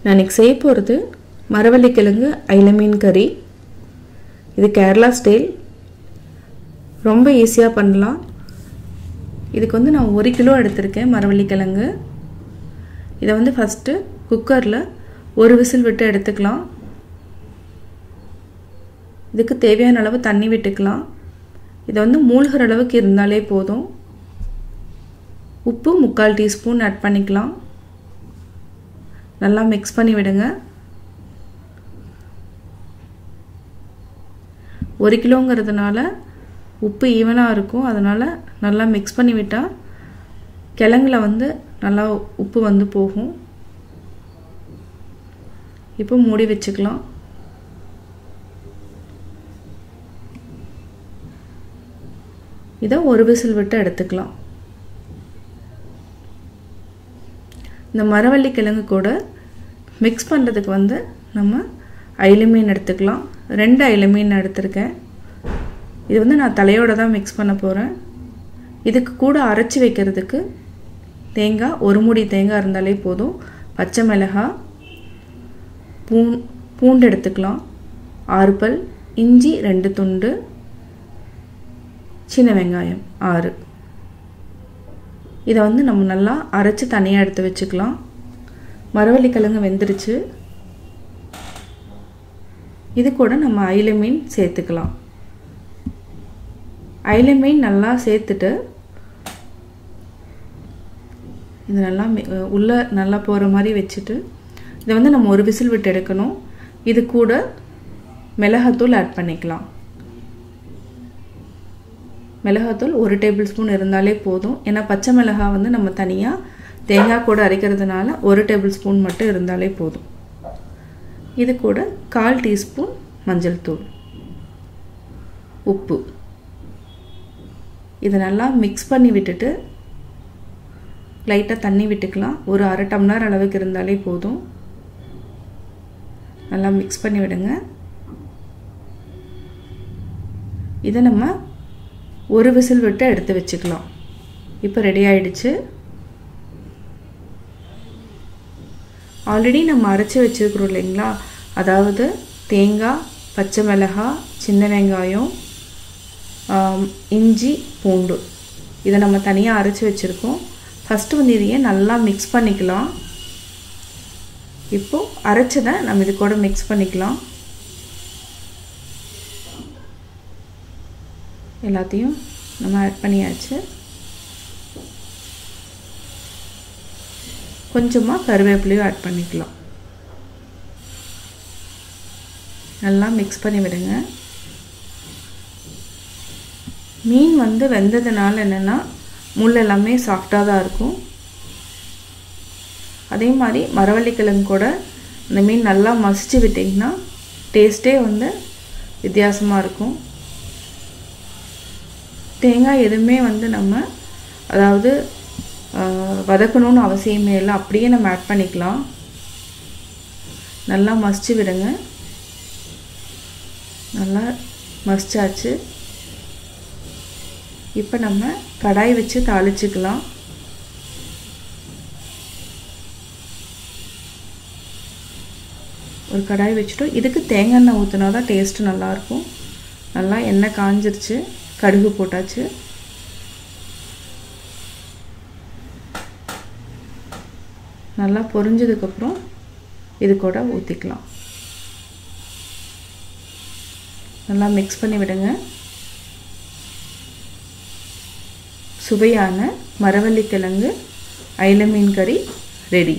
நான் இன்னைக்கு செய்ய போகிறது மரவள்ளி கிழங்கு அயில மீன் கறி. இது கேரளா ஸ்டைல், ரொம்ப ஈஸியாக பண்ணலாம். இதுக்கு வந்து நான் 1 கிலோ எடுத்திருக்கேன் மரவள்ளி கிழங்கு. இதை வந்து ஃபஸ்ட்டு குக்கரில் ஒரு விசில் விட்டு எடுத்துக்கலாம். இதுக்கு தேவையான அளவு தண்ணி விட்டுக்கலாம். இதை வந்து மூழ்கிற அளவுக்கு இருந்தாலே போதும். உப்பு 3/4 டீஸ்பூன் ஆட் பண்ணிக்கலாம். நல்லா மிக்ஸ் பண்ணி விடுங்க. 1 கிலோங்கிறதுனால உப்பு ஈவனாக இருக்கும், அதனால் நல்லா மிக்ஸ் பண்ணி விட்டால் கிழங்குல வந்து நல்லா உப்பு வந்து போகும். இப்போ மூடி வச்சுக்கலாம். இதை ஒரு விசில் விட்டு எடுத்துக்கலாம். இந்த மரவள்ளி கிழங்கு கூட மிக்ஸ் பண்ணுறதுக்கு வந்து நம்ம அயில மீன் எடுத்துக்கலாம். 2 அயில மீன் எடுத்திருக்கேன். இது வந்து நான் தலையோடு தான் மிக்ஸ் பண்ண போகிறேன். இதுக்கு கூட அரைச்சி வைக்கிறதுக்கு தேங்காய் 1 மூடி தேங்காய் இருந்தாலே போதும். பச்சை மிளகாய், பூண்டு எடுத்துக்கலாம், 6 பல், இஞ்சி 2 துண்டு, சின்ன வெங்காயம் 6. இதை வந்து நம்ம நல்லா அரைச்சி தனியாக எடுத்து வச்சுக்கலாம். மரவள்ளி கிழங்கு வெந்துருச்சு. இது கூட நம்ம அயில மீன் சேர்த்துக்கலாம். அயில மீன் நல்லா சேர்த்துட்டு இது நல்லா உள்ளே நல்லா போகிற மாதிரி வச்சுட்டு இதை வந்து நம்ம ஒரு விசில் விட்டு எடுக்கணும். இது கூட மிளகாத்தூள் ஆட் பண்ணிக்கலாம். மிளகாத்தூள் 1 டேபிள் ஸ்பூன் இருந்தாலே போதும். ஏன்னா பச்சை மிளகாய் வந்து நம்ம தனியாக தேங்காய் கூட அரைக்கிறதுனால 1 டேபிள் ஸ்பூன் மட்டும் இருந்தாலே போதும். இது கூட 1/4 டீஸ்பூன் மஞ்சள் தூள், உப்பு. இதை நல்லா மிக்ஸ் பண்ணி விட்டுட்டு லைட்டாக தண்ணி விட்டுக்கலாம். ஒரு 1/2 டம்ளர் அளவுக்கு இருந்தாலே போதும். நல்லா மிக்ஸ் பண்ணி விடுங்க. இதை நம்ம ஒரு விசில் விட்டு எடுத்து வச்சுக்கலாம். இப்போ ரெடி ஆயிடுச்சு. ஆல்ரெடி நம்ம அரைச்சி வச்சுருக்கிறோம் இல்லைங்களா, அதாவது தேங்காய், பச்சை மிளகாய், சின்ன வெங்காயம், இஞ்சி, பூண்டு, இதை நம்ம தனியாக அரைச்சி வச்சுருக்கோம். ஃபஸ்ட்டு வந்து இதையே நல்லா மிக்ஸ் பண்ணிக்கலாம். இப்போது அரைச்சதை நம்ம இது கூட மிக்ஸ் பண்ணிக்கலாம். எல்லாத்தையும் நம்ம ஆட் பண்ணியாச்சு. கொஞ்சமாக கருவேப்பிலையும் ஆட் பண்ணிக்கலாம். நல்லா மிக்ஸ் பண்ணி விடுங்க. மீன் வந்து வெந்ததுனால என்னென்னா முள் எல்லாமே சாஃப்டாக தான் இருக்கும். அதே மாதிரி மரவள்ளி கிழங்கு கூட இந்த மீன் நல்லா மசிச்சு விட்டிங்கன்னா டேஸ்ட்டே வந்து வித்தியாசமாக இருக்கும். தேங்காய் எதுவுமே வந்து நம்ம அதாவது வதக்கணும்னு அவசியமே இல்லை, அப்படியே நம்ம ஆட் பண்ணிக்கலாம். நல்லா மசிச்சு விடுங்க. நல்லா மசிச்சாச்சு. இப்போ நம்ம கடாய் வச்சு தாளிச்சுக்கலாம். ஒரு கடாய் வச்சுட்டோம். இதுக்கு தேங்காய் எண்ணெய் ஊற்றினா தான் டேஸ்ட்டு நல்லாயிருக்கும். நல்லா எண்ணெய் காஞ்சிருச்சு. கடுகு போட்டாச்சு. நல்லா பொரிஞ்சதுக்கப்புறம் இது கூட ஊற்றிக்கலாம். நல்லா மிக்ஸ் பண்ணி விடுங்க. சுவையான மரவள்ளி கிழங்கு அயில மீன் கறி ரெடி.